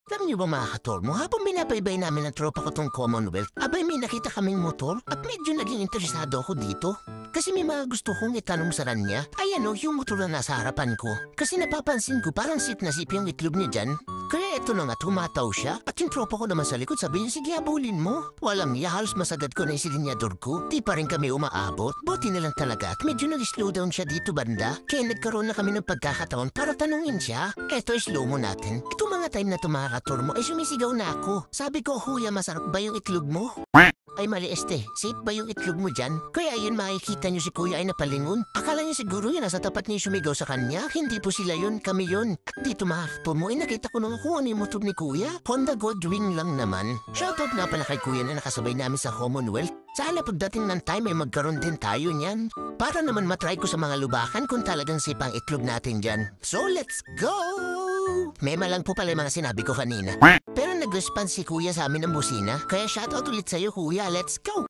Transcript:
Alam niyo ba mga katormo, habang binabaybay namin ng tropa ko tong Commonwealth, abay may nakita kaming motor at medyo naging interesado ako dito. Kasi may mga gusto kong itanong sa kanya. Ay yung motor na nasa harapan ko. Kasi napapansin ko parang sip na sip yung itlog niya dyan. Kaya eto na nga, tumataw siya. At yung tropa ko naman sa likod sabi niya, sige abulin mo. Walang niya, halos masagad ko na yung silinyador ko. Di pa rin kami umaabot. Buti na lang talaga at medyo nag-slow down siya dito banda. Kaya nagkaroon na kami ng pagkakataon para tanungin siya. Eto slow mo natin. Ito mga time na tumakator mo ay sumisigaw na ako. Sabi ko, Kuya, masarap ba yung itlog mo? Ay mali safe ba yung itlog mo dyan? Kaya yun makikita niyo si Kuya ay napalingon. Akala niya siguro yun nasa tapat niya sumigaw sa kanya. Hindi po sila yun, kami yun. At dito mahakto mo ay nakita ko nung kung ano yung motor ni Kuya. Honda Gold Wing lang naman. Shoutout nga pala kay Kuya na nakasabay namin sa Commonwealth. Sana pagdating ng time ay magkaroon din tayo niyan. Para naman matry ko sa mga lubakan kung talagang sipang itlog natin dyan. So let's go! Mema lang po pala yung mga sinabi ko kanina. Pero nag-response si Kuya sa amin ng busina. Kaya shoutout ulit sa'yo Kuya, let's go!